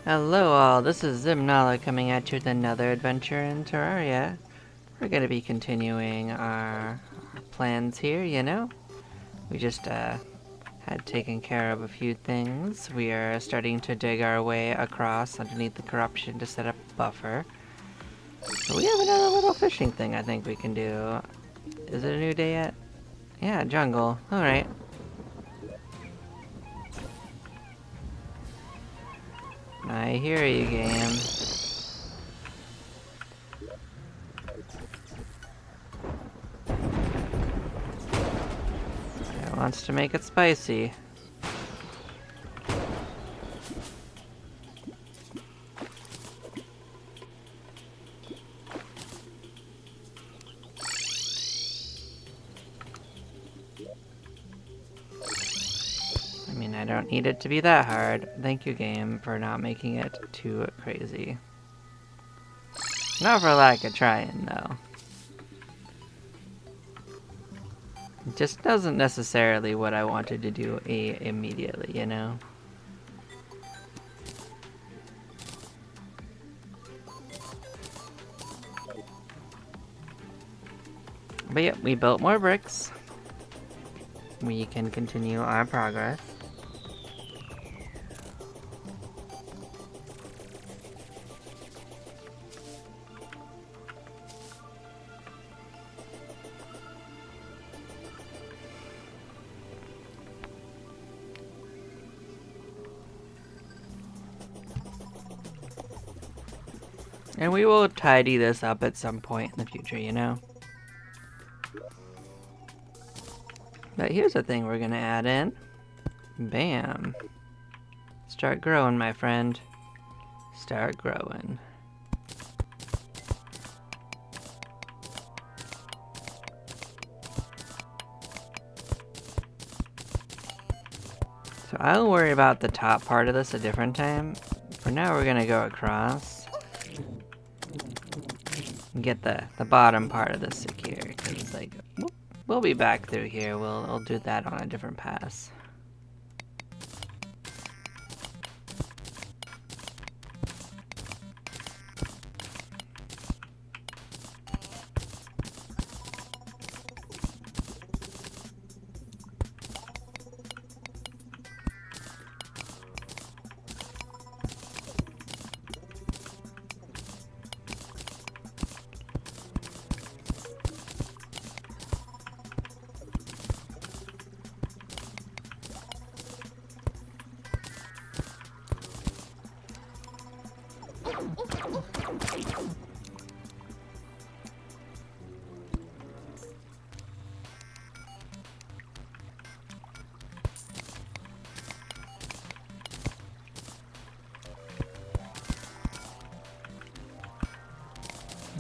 Hello all, this is Zimnala coming at you with another adventure in Terraria. We're gonna be continuing our plans here, you know? We just had taken care of a few things. We are starting to dig our way across underneath the corruption to set up a buffer. But we have another little fishing thing I think we can do. Is it a new day yet? Yeah, jungle. Alright. I hear you, game. It wants to make it spicy. I mean, I don't need it to be that hard. Thank you, game, for not making it too crazy. Not for lack of trying, though. It just doesn't necessarily what I wanted to do immediately, you know? But yep, we built more bricks. We can continue our progress. And we will tidy this up at some point in the future, you know? But here's a thing we're gonna add in. Bam. Start growing, my friend. Start growing. So I'll worry about the top part of this a different time. For now, we're gonna go across and get the bottom part of this secure, because like we'll be back through here. We'll do that on a different pass.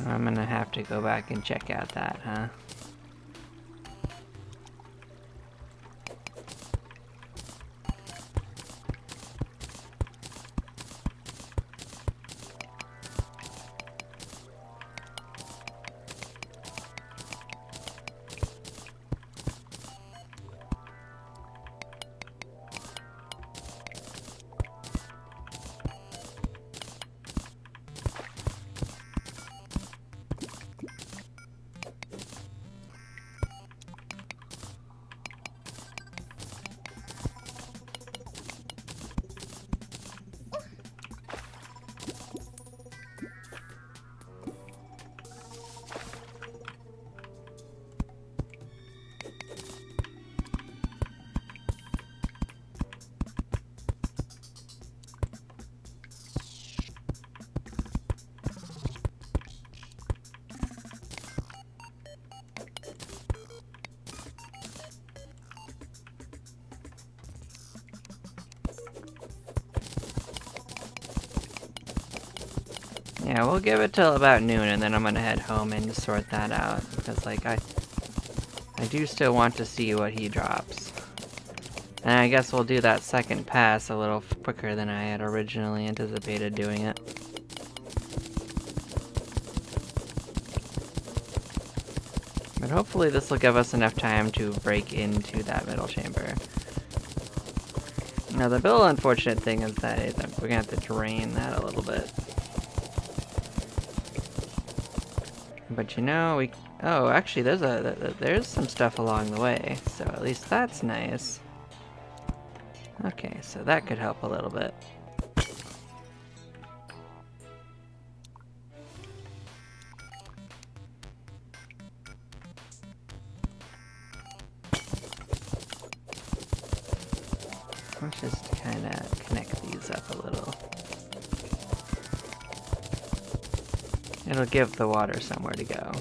I'm gonna have to go back and check out that, huh? Yeah, we'll give it till about noon, and then I'm gonna head home and sort that out, because like I do still want to see what he drops. And I guess we'll do that second pass a little quicker than I had originally anticipated doing it. But hopefully this will give us enough time to break into that middle chamber. Now the real unfortunate thing is that we're gonna have to drain that a little bit. But you know, oh, actually, there's some stuff along the way, so at least that's nice. Okay, so that could help a little bit. Let's just kind of connect these up a little. It'll give the water somewhere to go.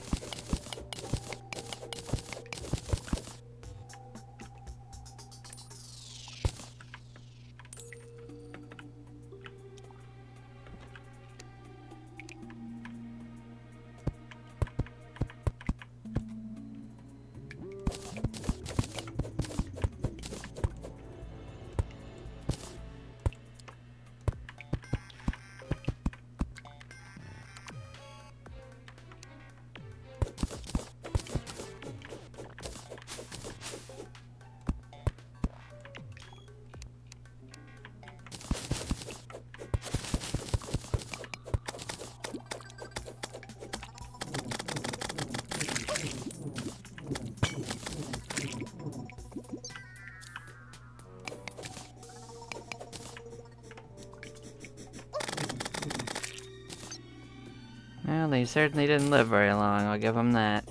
Well, they certainly didn't live very long, I'll give them that.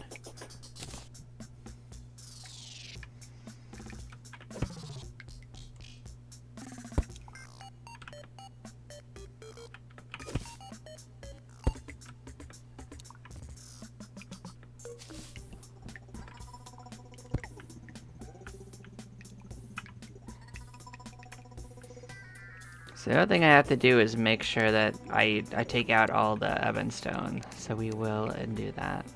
So the other thing I have to do is make sure that I take out all the Evanstone, so we will do that.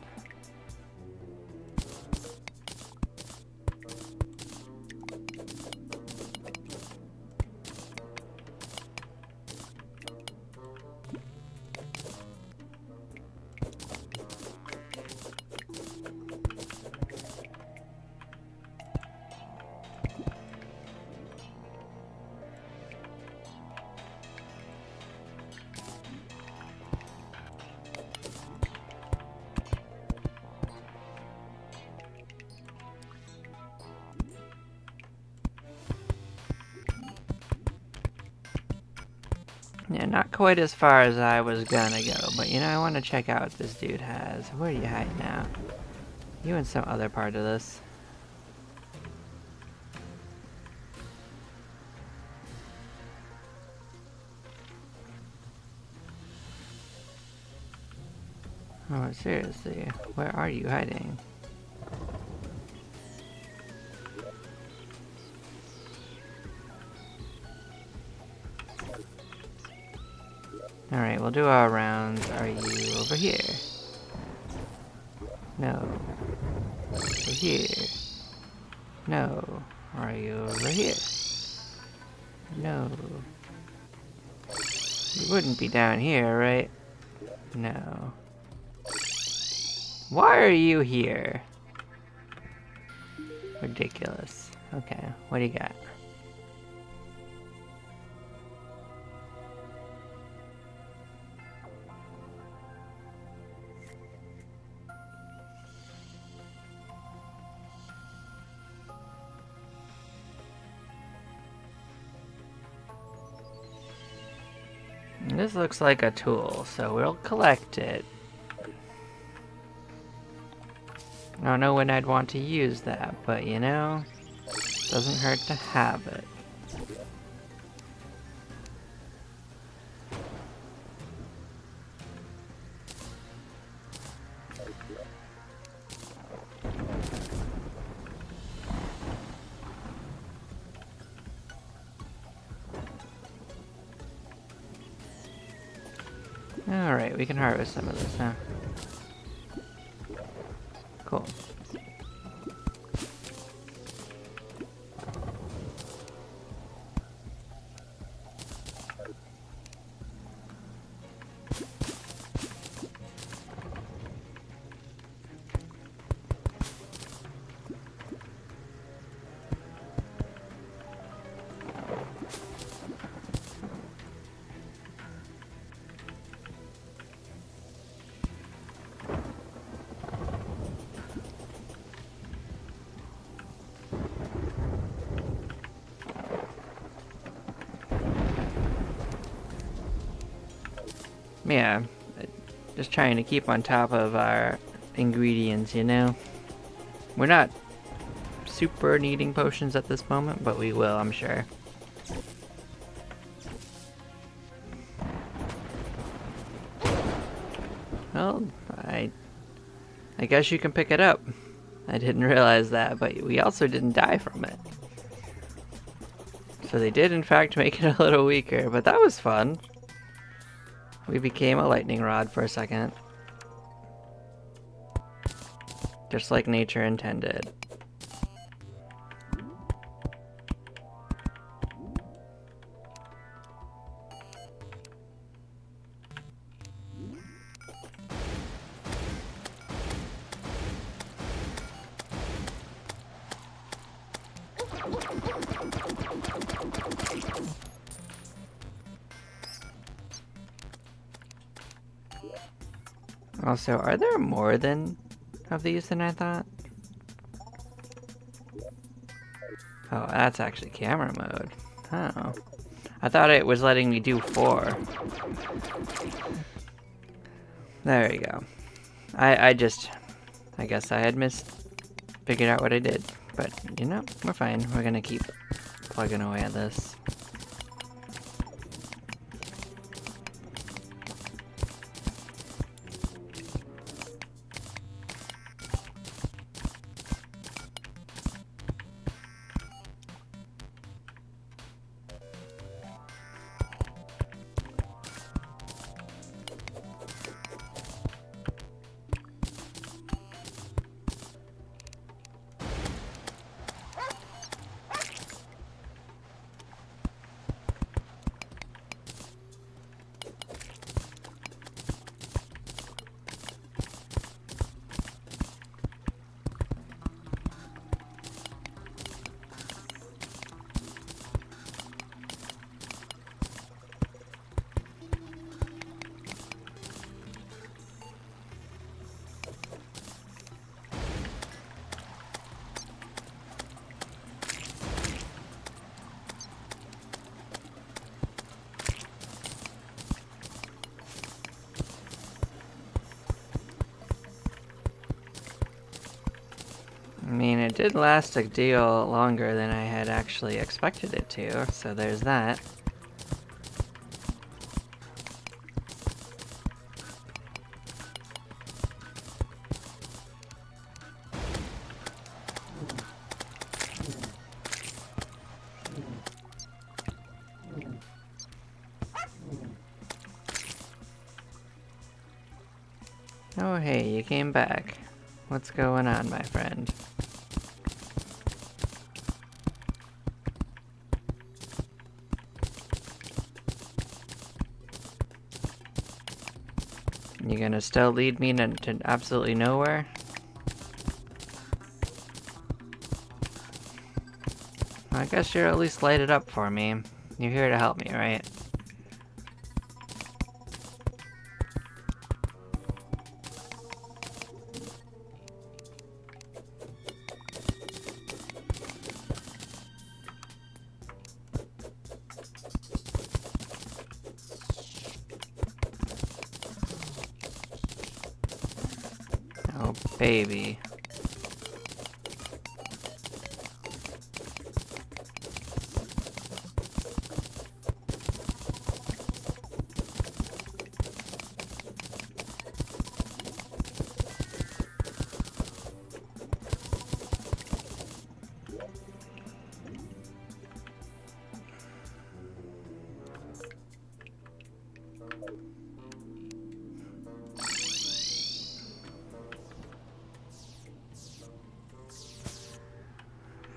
Yeah, not quite as far as I was gonna go, but you know, I want to check out what this dude has. Where do you hide now? You in some other part of this. Oh, seriously, where are you hiding? Alright, we'll do our rounds. Are you over here? No. Over here. No. Are you over here? No. You wouldn't be down here, right? No. Why are you here? Ridiculous. Okay, what do you got? This looks like a tool, so we'll collect it. I don't know when I'd want to use that, but you know, doesn't hurt to have it. Alright, we can harvest some of this now. Cool. Yeah, just trying to keep on top of our ingredients, you know? We're not super needing potions at this moment, but we will, I'm sure. Well, I guess you can pick it up. I didn't realize that, but we also didn't die from it. So they did in fact make it a little weaker, but that was fun. We became a lightning rod for a second. Just like nature intended. Also, are there more of these than I thought? Oh, that's actually camera mode. Oh. I thought it was letting me do 4. There you go. I guess I had figured out what I did. But, you know, we're fine. We're gonna keep plugging away at this. I mean, it did last a deal longer than I had actually expected it to, so there's that. Oh hey, you came back. What's going on, my friend? You gonna still lead me to absolutely nowhere? I guess you'll at least light it up for me. You're here to help me, right? Oh, baby.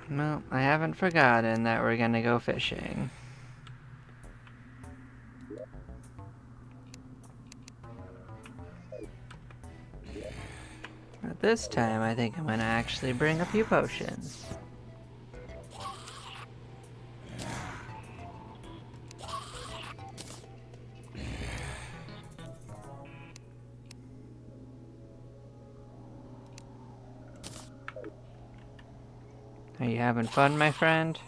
Well, I haven't forgotten that we're gonna go fishing. But this time, I think I'm gonna actually bring a few potions. Are you having fun, my friend?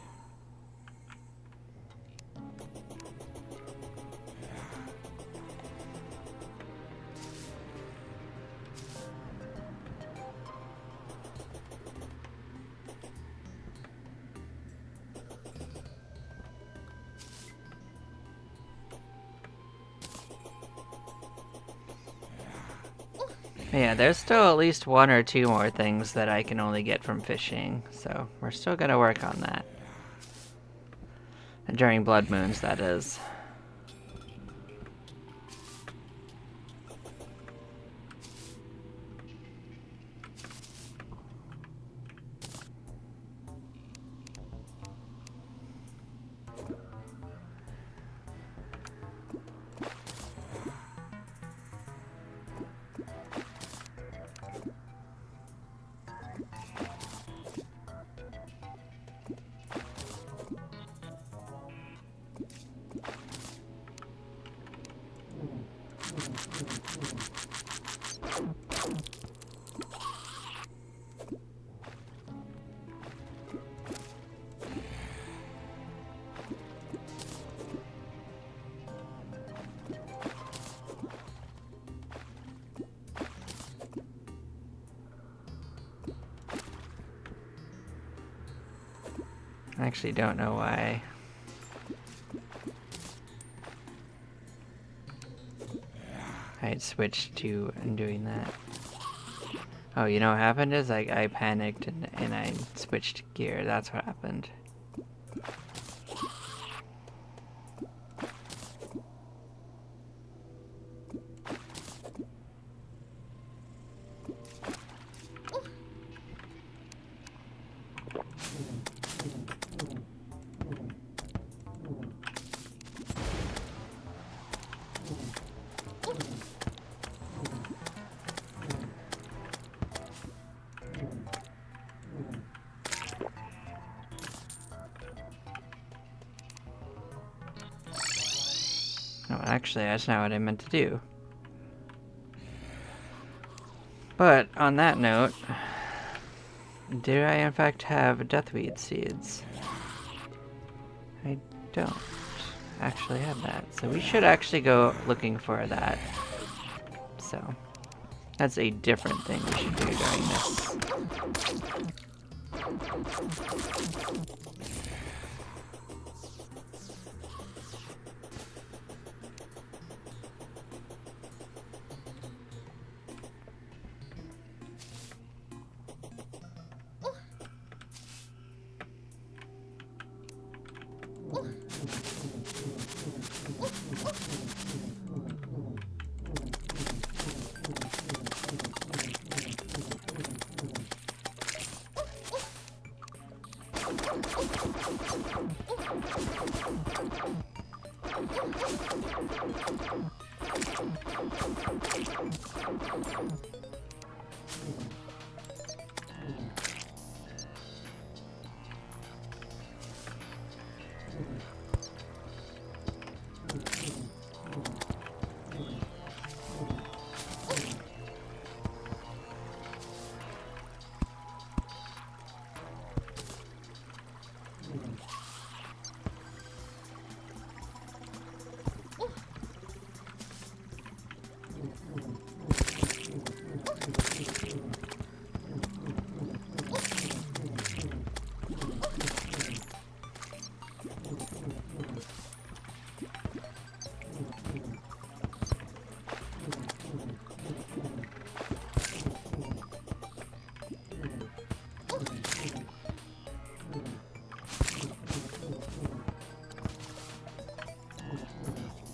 Yeah, there's still at least one or two more things that I can only get from fishing, so we're still gonna work on that. During blood moons, that is. I actually don't know why. I had switched to doing that. Oh, you know what happened is I panicked and I switched gear. That's what happened. No, actually, that's not what I meant to do. But, on that note, do I in fact have deathweed seeds? I don't actually have that, so we should actually go looking for that. So, that's a different thing we should do during this.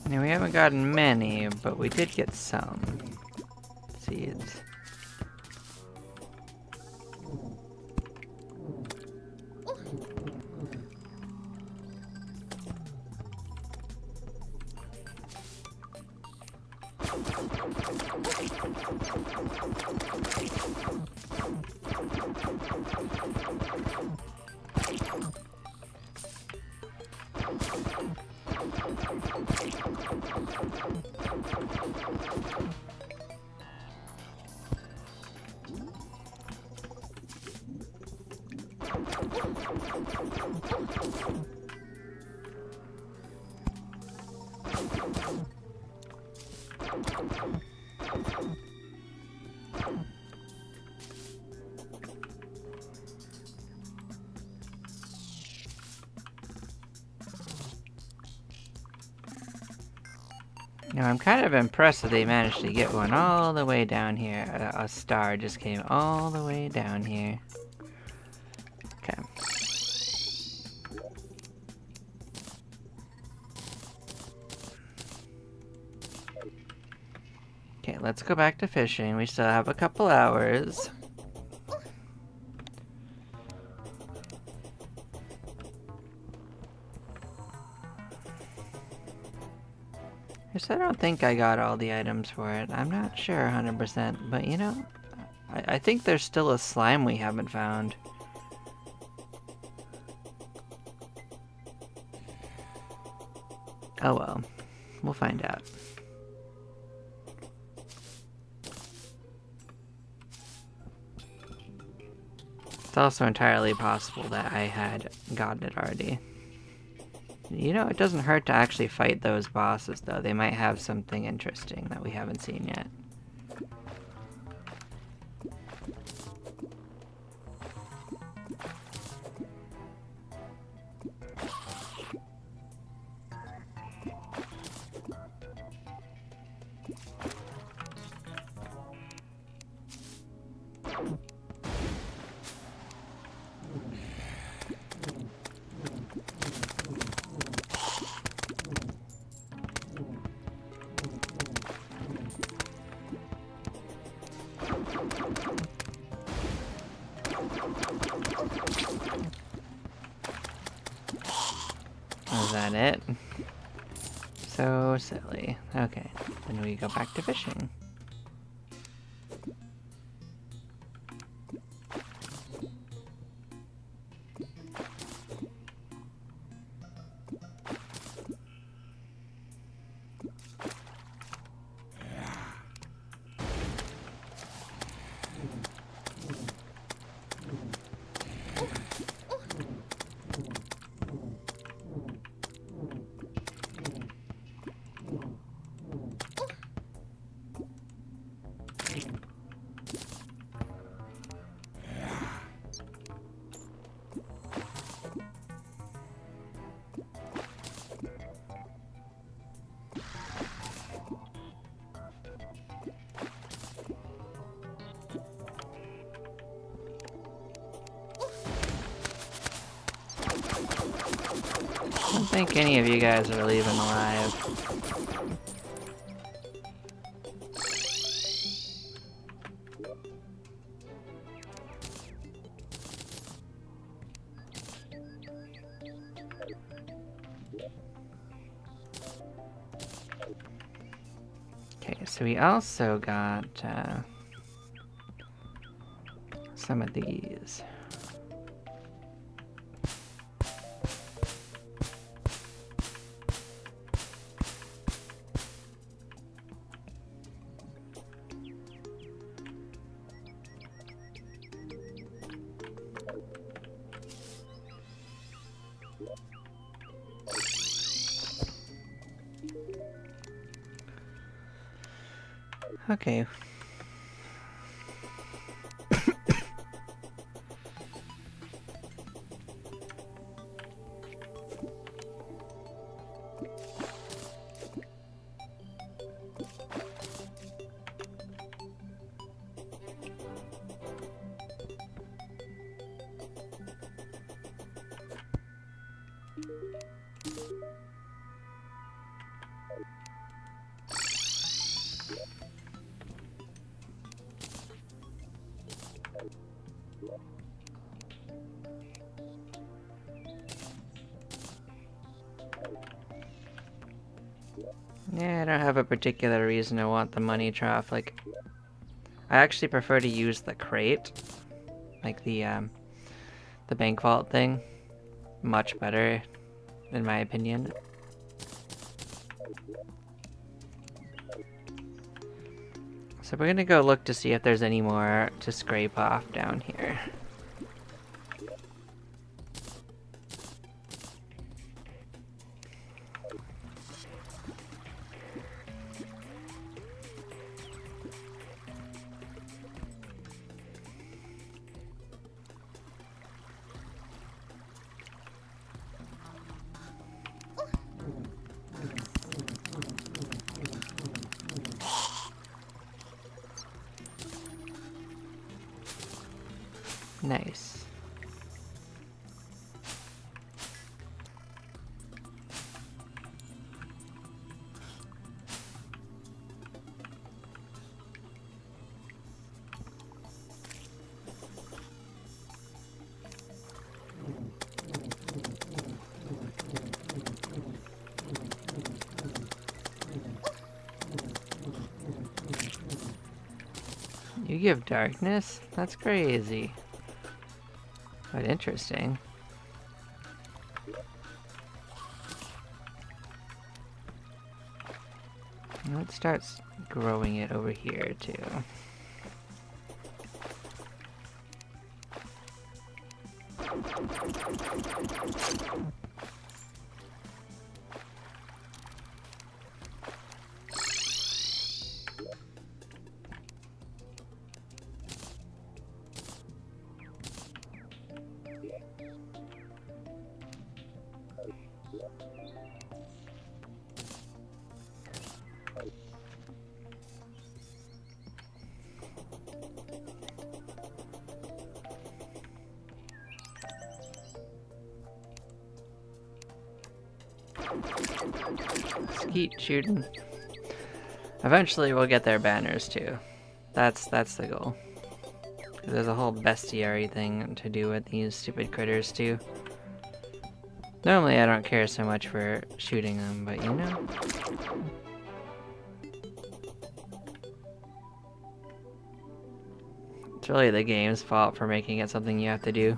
Now, we haven't gotten many, but we did get some seeds. Now I'm kind of impressed that they managed to get one all the way down here. A star just came all the way down here. Okay. Okay, let's go back to fishing. We still have a couple hours. I don't think I got all the items for it. I'm not sure 100%, but you know, I think there's still a slime we haven't found. Oh well, we'll find out. It's also entirely possible that I had gotten it already. You know, it doesn't hurt to actually fight those bosses, though. They might have something interesting that we haven't seen yet. Is that it? So silly. Okay, then we go back to fishing. I don't think any of you guys are leaving alive. Okay, so we also got some of these. Okay. Yeah, I don't have a particular reason to want the money trough. Like, I actually prefer to use the crate, like the bank vault thing. Much better, in my opinion. So we're gonna go look to see if there's any more to scrape off down here. Nice. You give darkness? That's crazy. But interesting. Let's start growing it over here too. Skeet shooting. Eventually we'll get their banners too. That's the goal. There's a whole bestiary thing to do with these stupid critters too. Normally I don't care so much for shooting them, but you know. It's really the game's fault for making it something you have to do.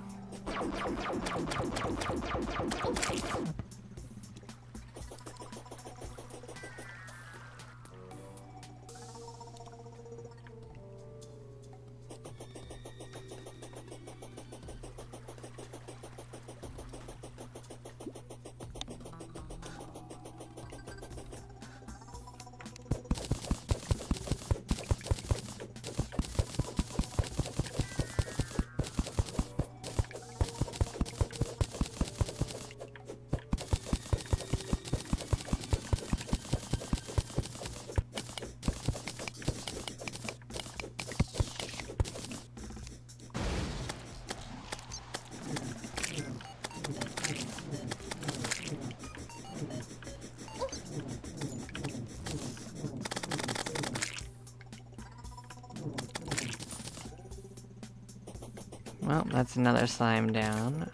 Well, that's another slime down.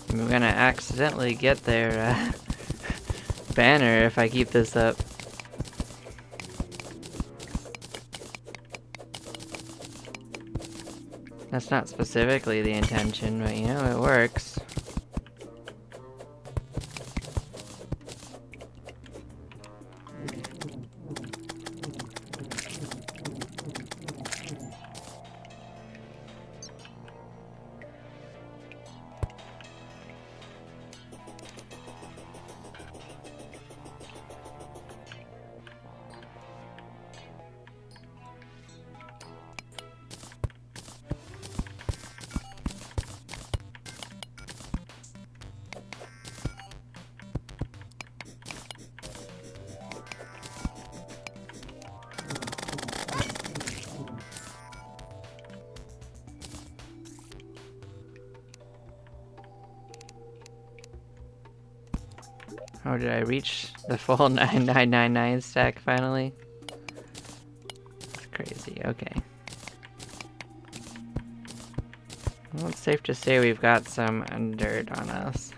I'm gonna accidentally get their banner if I keep this up. That's not specifically the intention, but you know, it works. Oh, did I reach the full 9999 stack finally? That's crazy, okay. Well, it's safe to say we've got some dirt on us.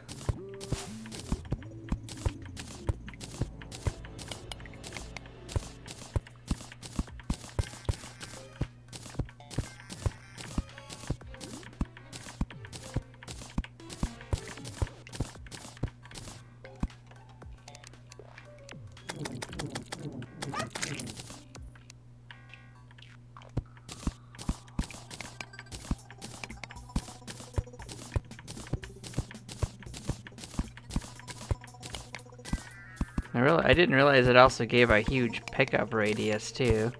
I didn't realize it also gave a huge pickup radius too.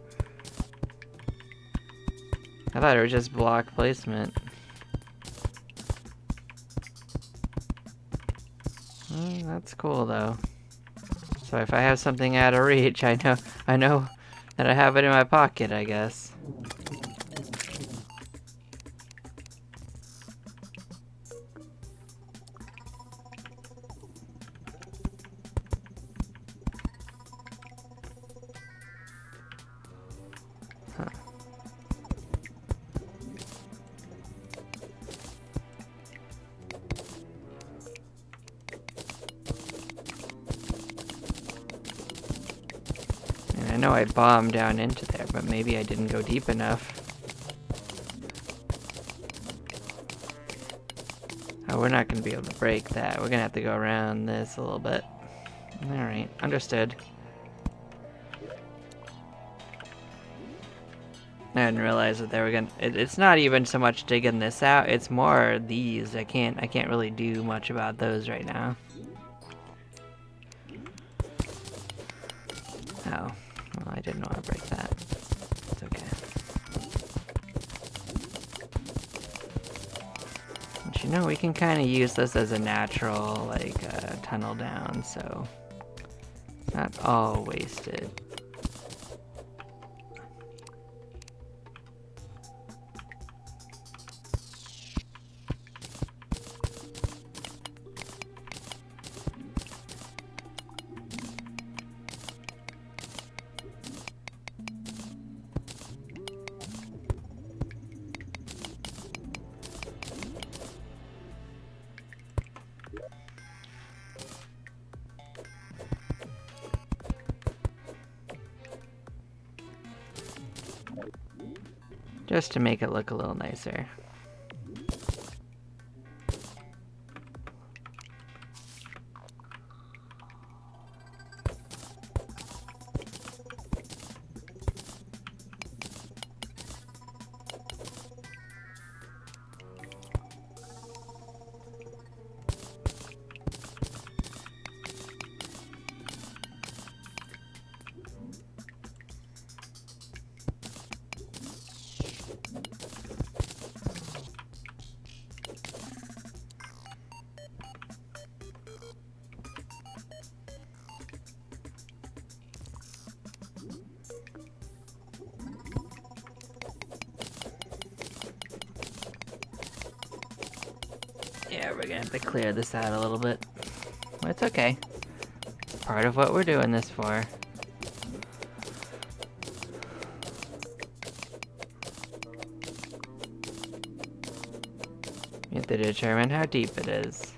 I thought it was just block placement. Well, that's cool though. So if I have something out of reach, I know that I have it in my pocket, I guess. I know I bombed down into there, but maybe I didn't go deep enough. Oh, we're not going to be able to break that. We're going to have to go around this a little bit. Alright, understood. I didn't realize that they were gonna. It's not even so much digging this out. It's more these. I can't really do much about those right now. Oh, well, I didn't want to break that. It's okay. But you know, we can kind of use this as a natural, like, tunnel down, so it's not all wasted. Just to make it look a little nicer. Yeah, we're gonna have to clear this out a little bit. It's okay. It's part of what we're doing this for. You have to determine how deep it is.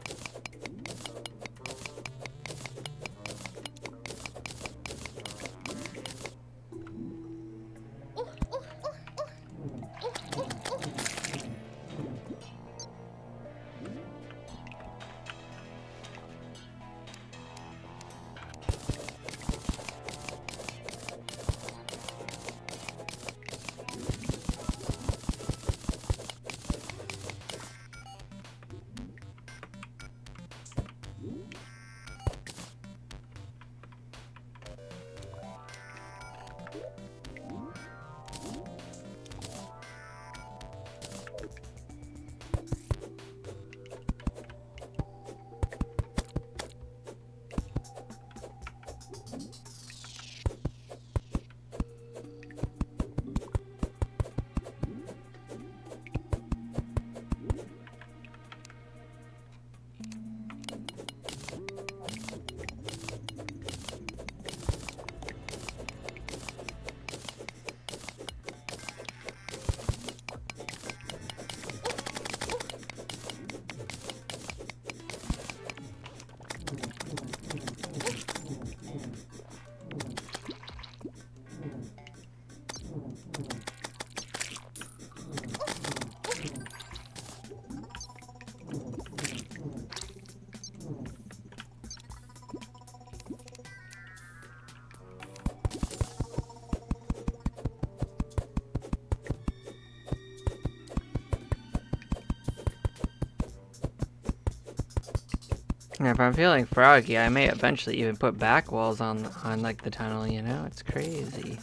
And if I'm feeling froggy, I may eventually even put back walls on like the tunnel, you know? It's crazy.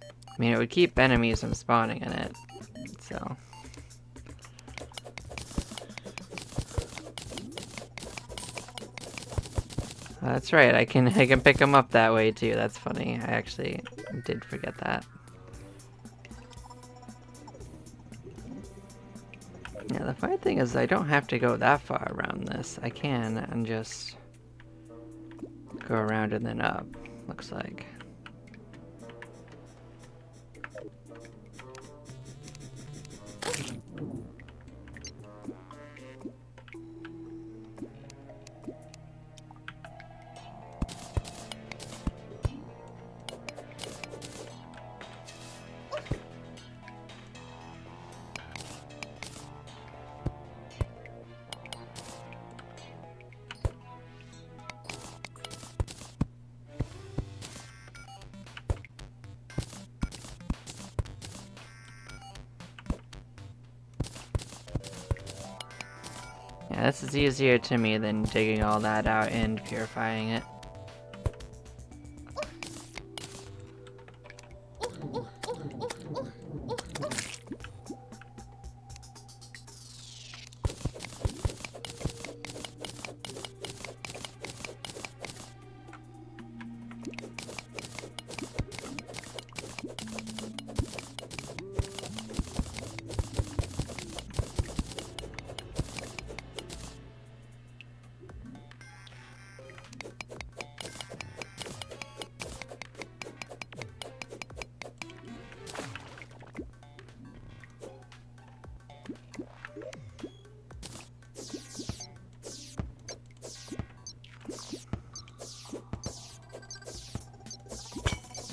I mean, it would keep enemies from spawning in it, so. That's right, I can pick them up that way too. That's funny. I actually did forget that. Yeah, the funny thing is I don't have to go that far around this. I can and just go around and then up, looks like. Yeah, this is easier to me than digging all that out and purifying it.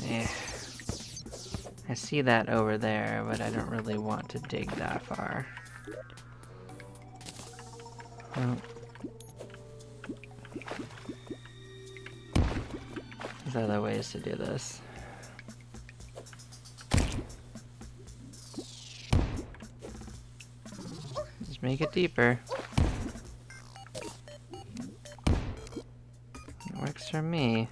Yeah. I see that over there, but I don't really want to dig that far. Oh. There's other ways to do this. Just make it deeper. It works for me.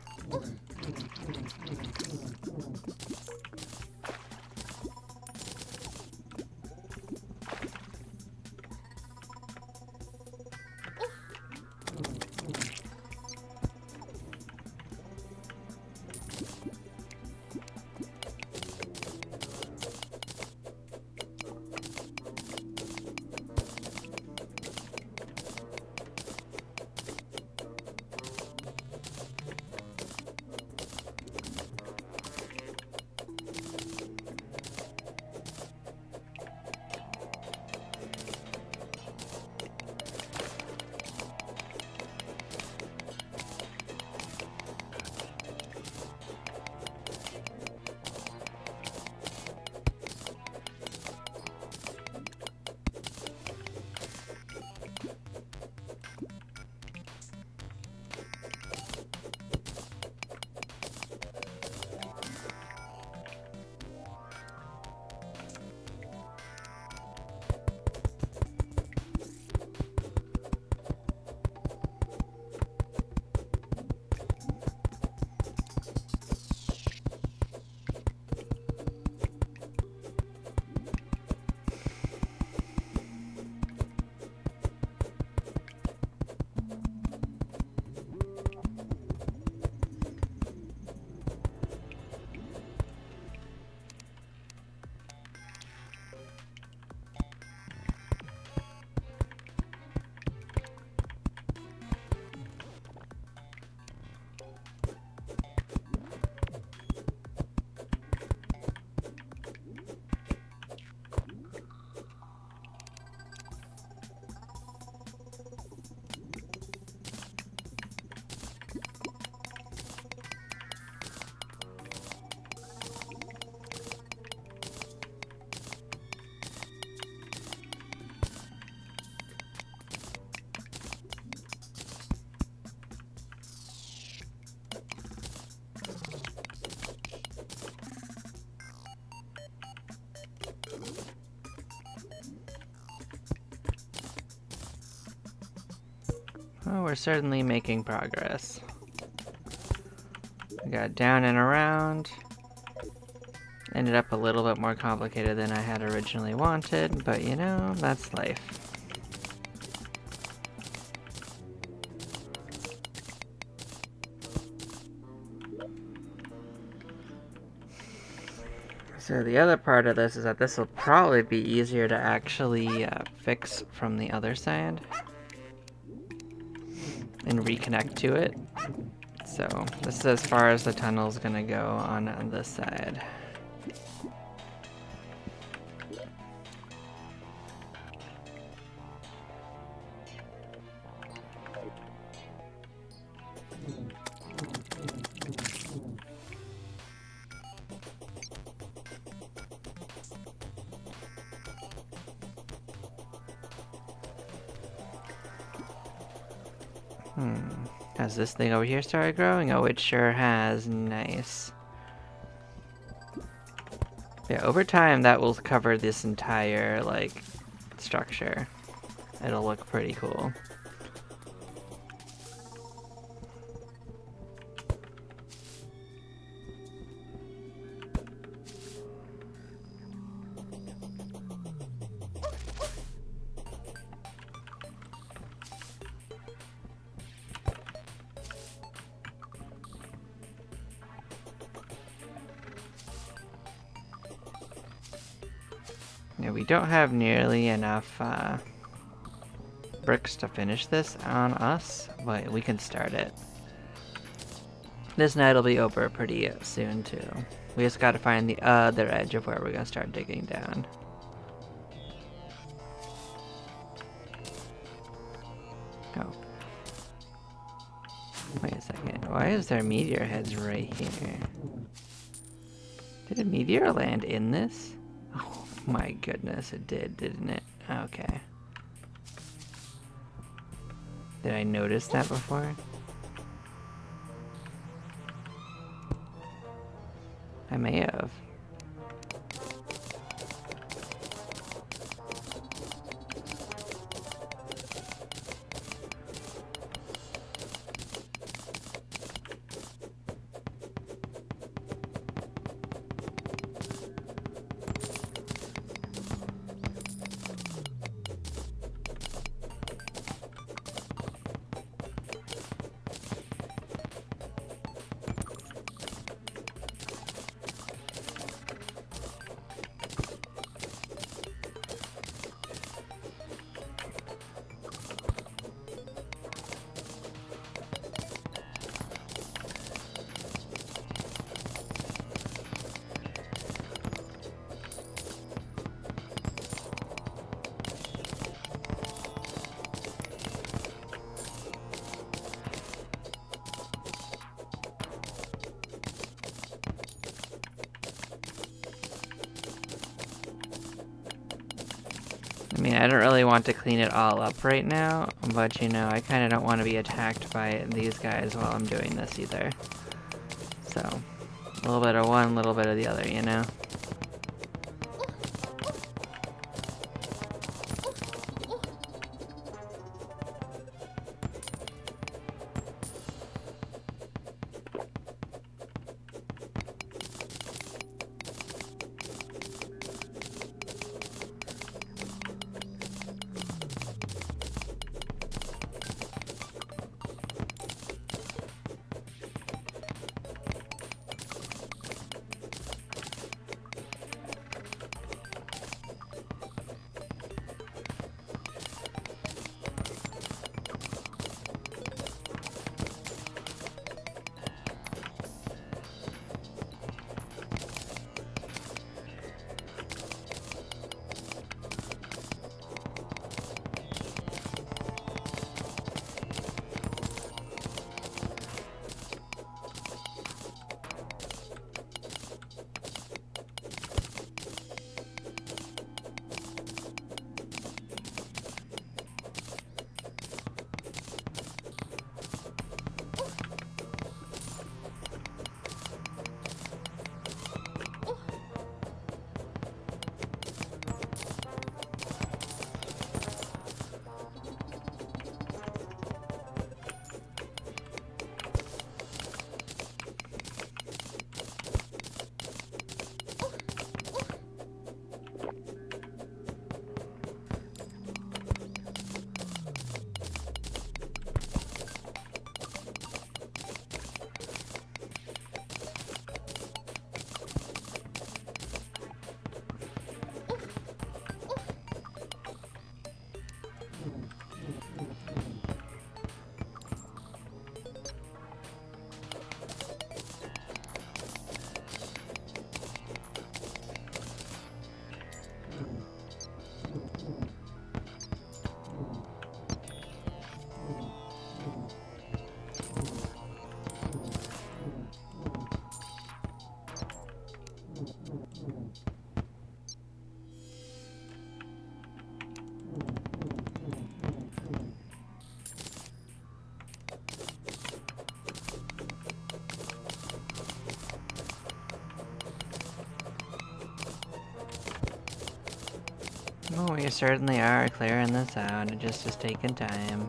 Oh, we're certainly making progress. We got down and around. Ended up a little bit more complicated than I had originally wanted, but you know, that's life. So the other part of this is that this will probably be easier to actually fix from the other side and reconnect to it. So this is as far as the tunnel's gonna go on this side. Has this thing over here started growing? Oh, it sure has. Nice. Yeah, over time that will cover this entire, like, structure. it'll look pretty cool. Yeah, we don't have nearly enough bricks to finish this on us, but we can start it. This night will be over pretty soon too. We just gotta find the other edge of where we're gonna start digging down. Oh. Wait a second, why is there meteor heads right here? Did a meteor land in this? Oh my goodness, it did, didn't it? Okay. Did I notice that before? I may have. I mean, I don't really want to clean it all up right now, but you know, I kind of don't want to be attacked by these guys while I'm doing this either. So, a little bit of one, a little bit of the other, you know? Oh, we certainly are clearing this out. It just is taking time.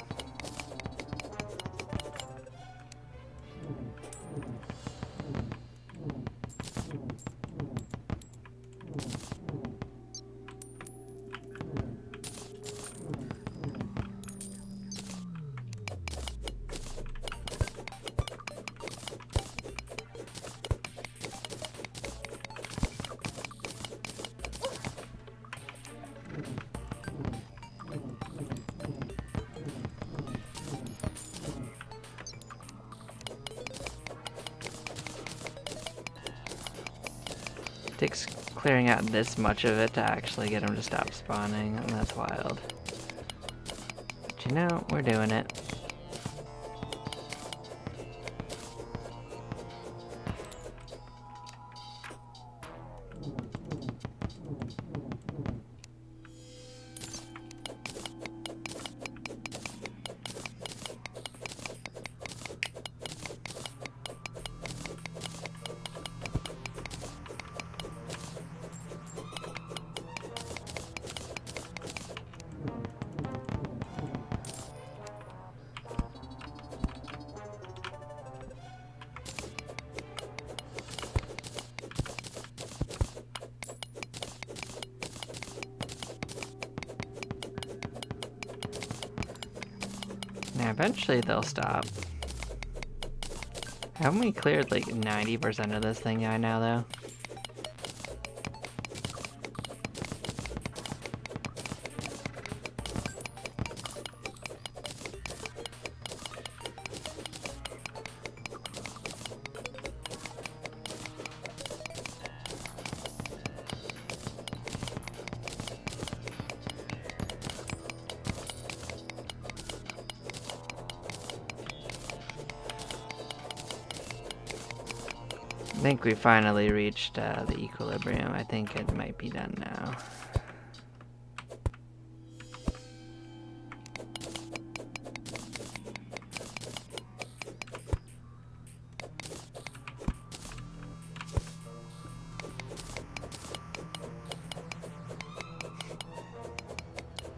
Takes clearing out this much of it to actually get them to stop spawning, and that's wild. But you know, we're doing it. Now, eventually they'll stop. Haven't we cleared like 90% of this thing by now, though? I think we finally reached the equilibrium. I think it might be done now.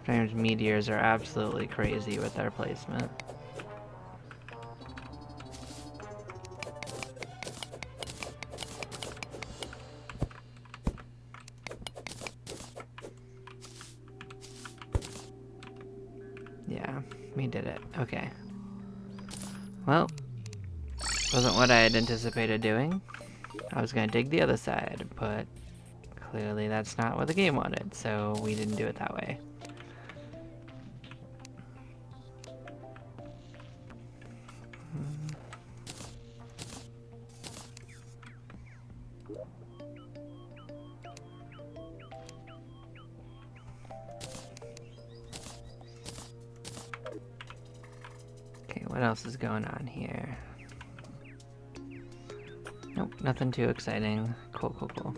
Sometimes meteors are absolutely crazy with their placement. Yeah, we did it. Okay. Well, wasn't what I had anticipated doing. I was gonna dig the other side, but clearly that's not what the game wanted, so we didn't do it that way. Okay, what else is going on here? Nope, nothing too exciting. Cool, cool, cool.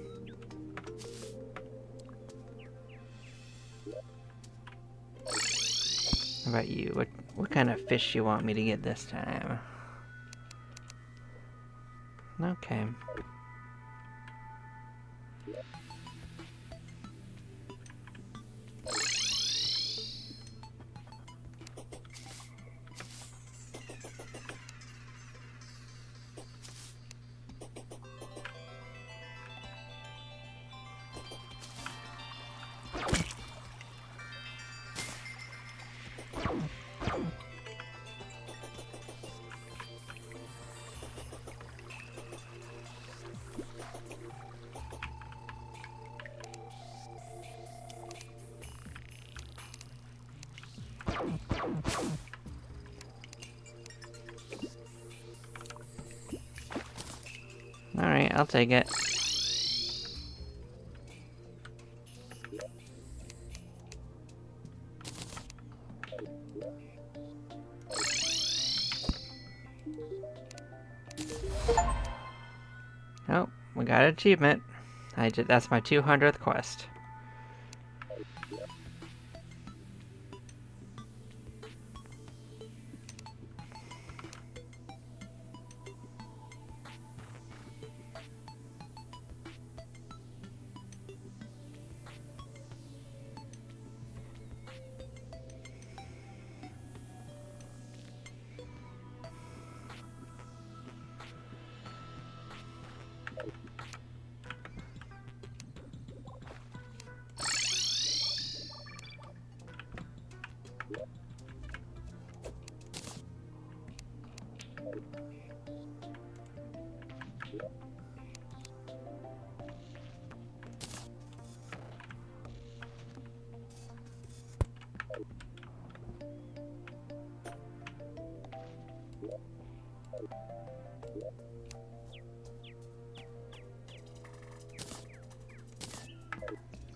How about you? What kind of fish you want me to get this time? Okay. Alright, I'll take it. Oh, we got an achievement. That's my 200th quest.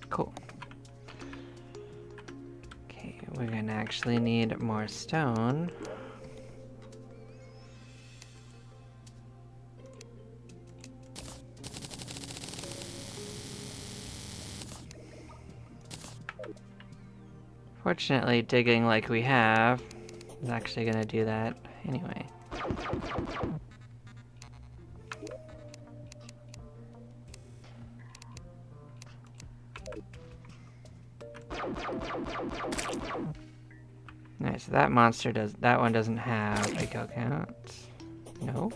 Cool. Okay, we're gonna actually need more stone. Fortunately, digging like we have is actually gonna do that anyway. Nice, so that monster that one doesn't have a kill count. No.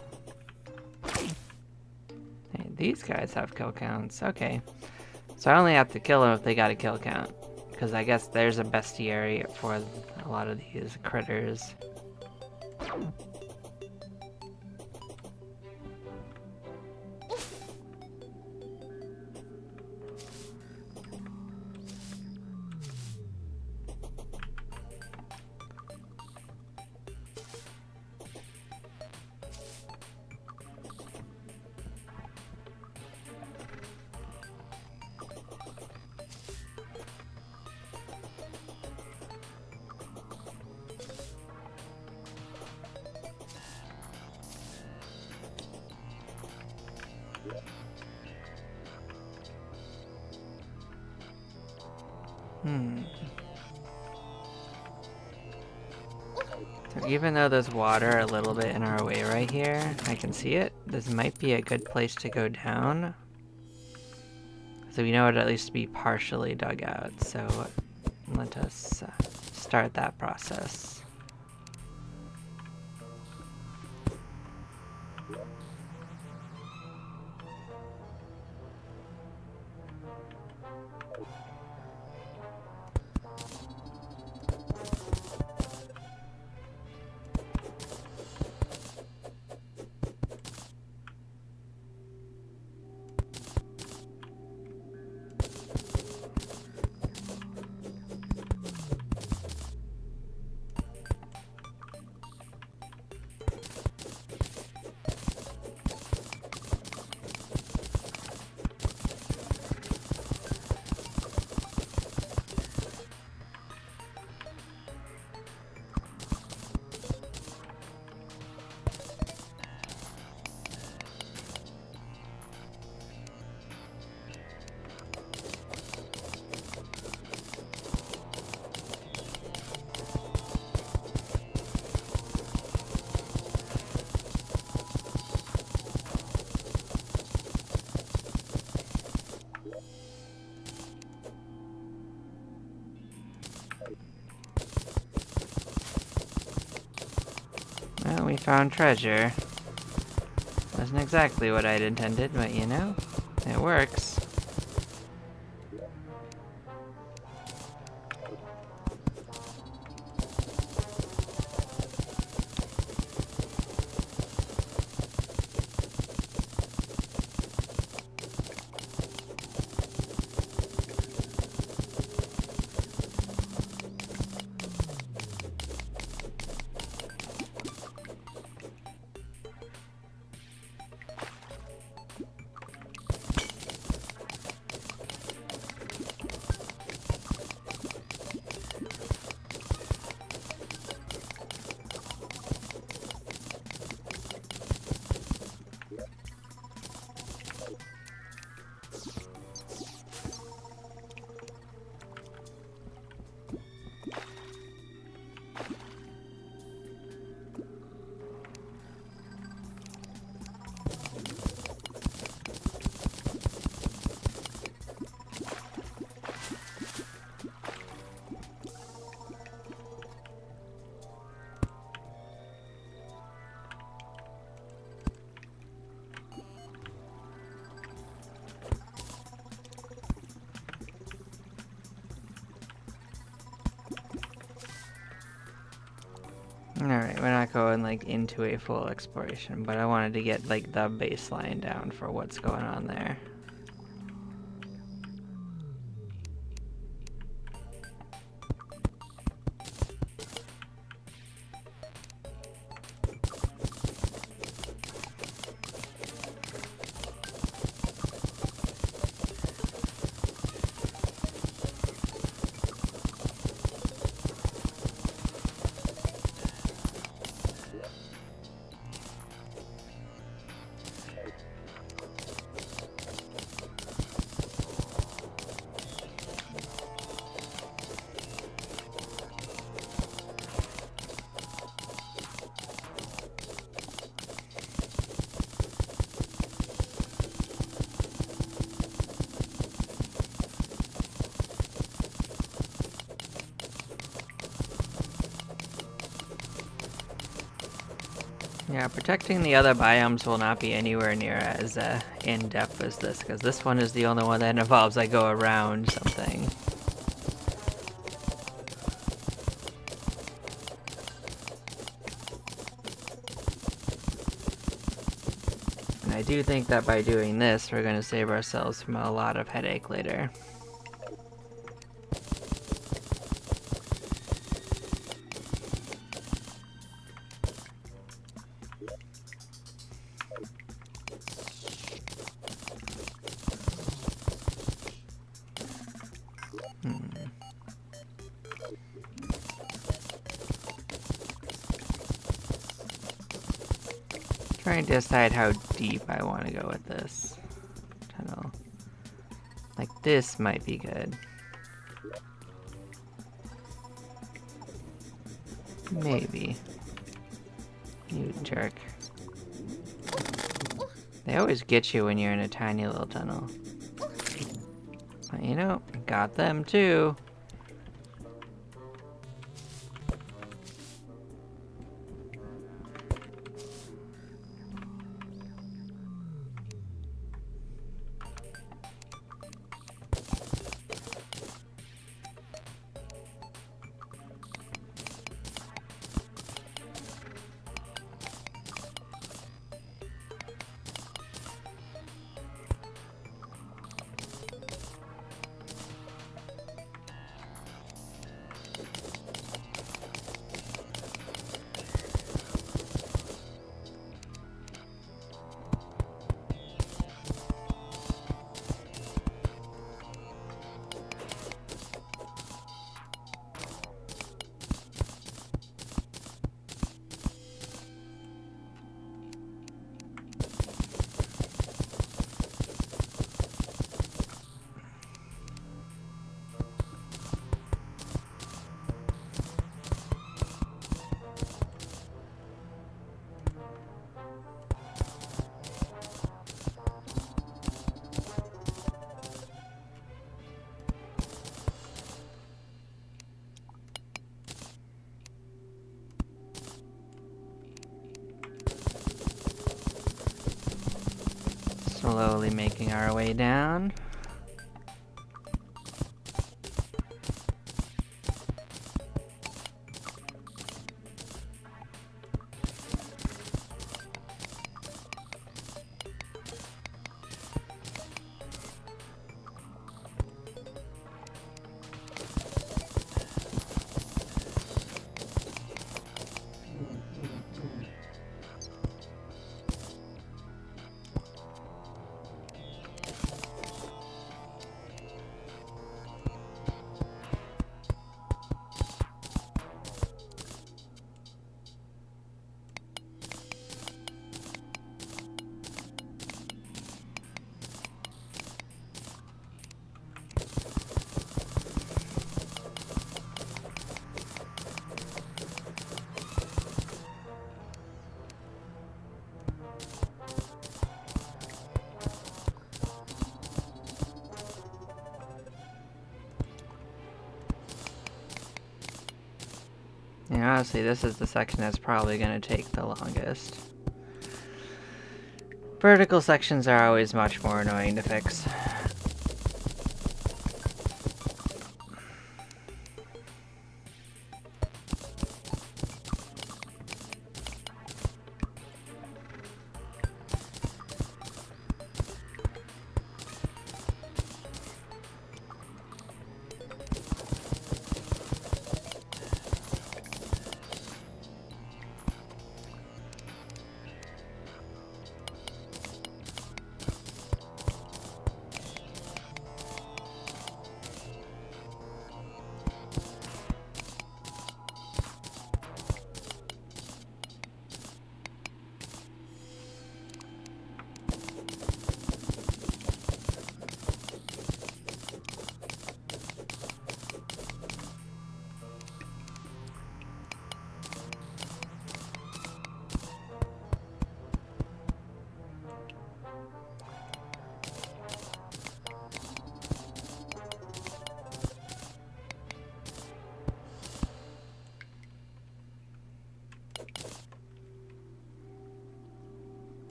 Hey, these guys have kill counts, okay. So I only have to kill them if they got a kill count. Because I guess there's a bestiary for a lot of these critters. So even though there's water a little bit in our way right here, I can see it. This might be a good place to go down. So we know it'd at least be partially dug out. So let us start that process. Well, we found treasure. Wasn't exactly what I'd intended, but you know, it works. Alright, we're not going like into a full exploration, but I wanted to get like the baseline down for what's going on there. Yeah, protecting the other biomes will not be anywhere near as in-depth as this, because this one is the only one that involves I go around something. And I do think that by doing this, we're going to save ourselves from a lot of headache later. Trying to decide how deep I want to go with this tunnel. Like this might be good. Maybe. You jerk. They always get you when you're in a tiny little tunnel. But you know, got them too. Slowly making our way down. Yeah, honestly, this is the section that's probably going to take the longest. Vertical sections are always much more annoying to fix.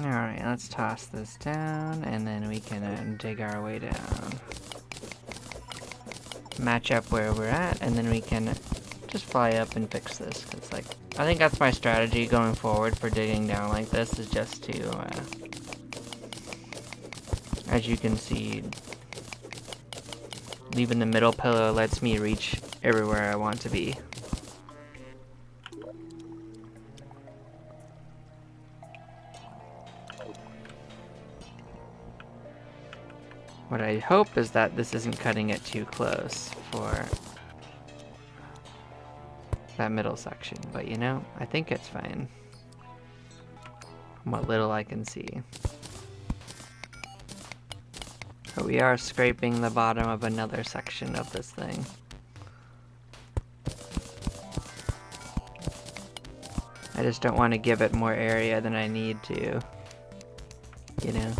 Alright, let's toss this down, and then we can dig our way down. Match up where we're at, and then we can just fly up and fix this. Cause like, I think that's my strategy going forward for digging down like this, is just to, as you can see, leaving the middle pillow lets me reach everywhere I want to be. What I hope is that this isn't cutting it too close for that middle section, but you know, I think it's fine. From what little I can see. But we are scraping the bottom of another section of this thing. I just don't want to give it more area than I need to, you know?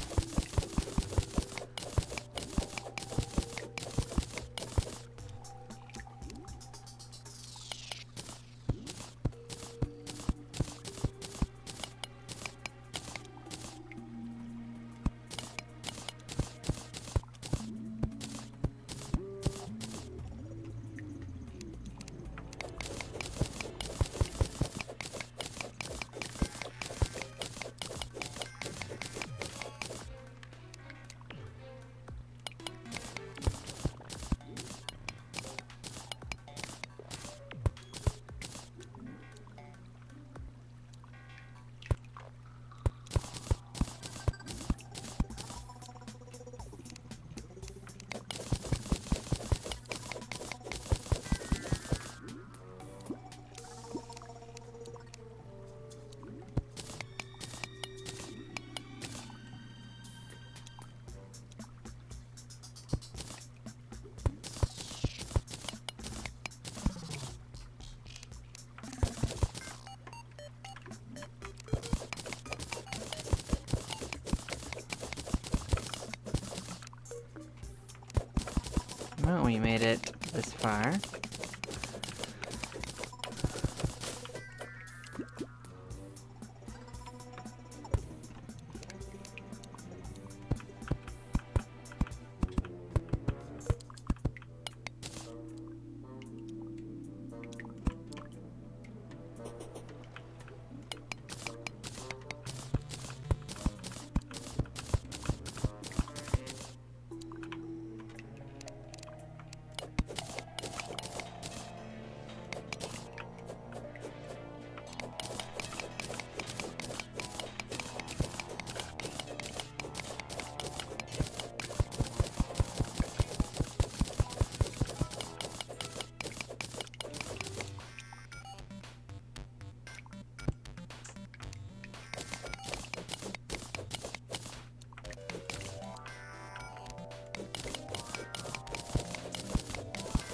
Well, we made it this far.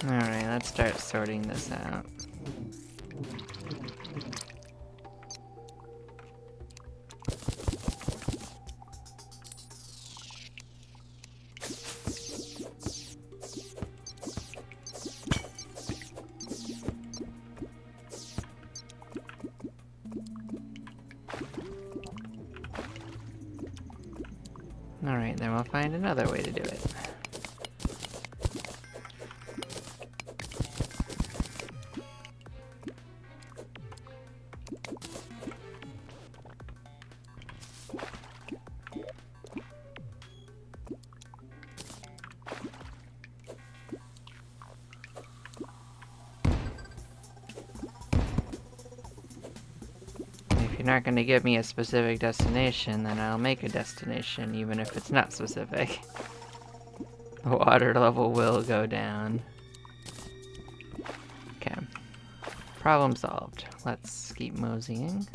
Alright, let's start sorting this out. Alright, then we'll find another way to do it. If you're not going to give me a specific destination, then I'll make a destination, even if it's not specific. The water level will go down. Okay. Problem solved. Let's keep moseying.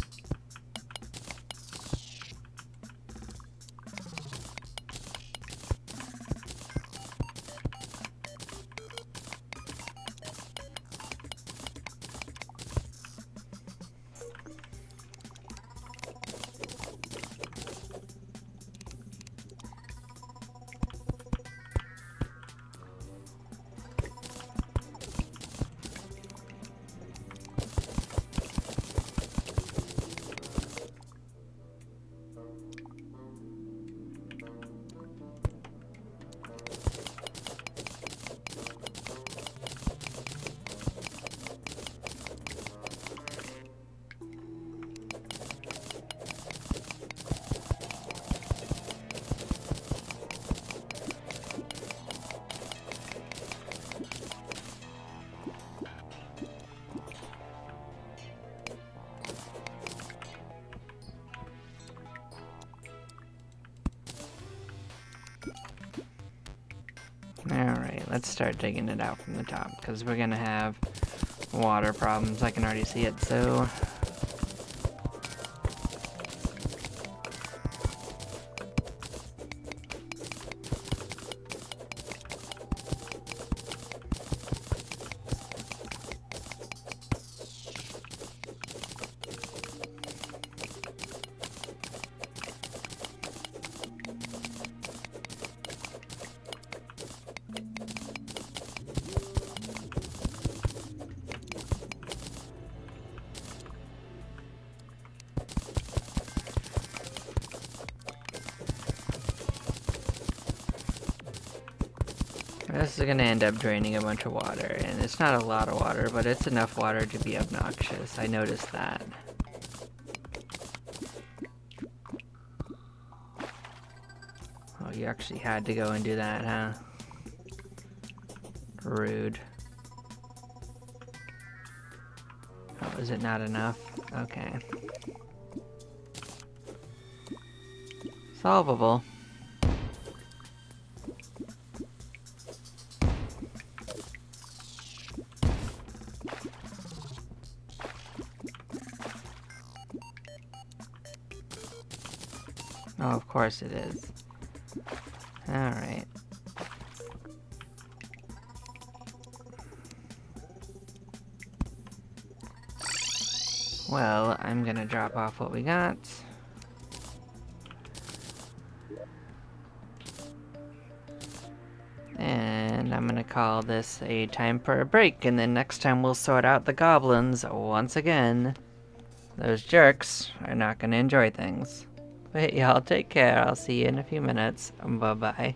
let's start digging it out from the top, because we're gonna have water problems. I can already see it, so... This is gonna end up draining a bunch of water, and it's not a lot of water, but it's enough water to be obnoxious. I noticed that. Oh, you actually had to go and do that, huh? Rude. Oh, is it not enough? Okay. Solvable. Oh, of course it is. Alright. Well, I'm gonna drop off what we got. And I'm gonna call this a time for a break, and then next time we'll sort out the goblins once again. Those jerks are not gonna enjoy things. But y'all take care, I'll see you in a few minutes. Bye-bye.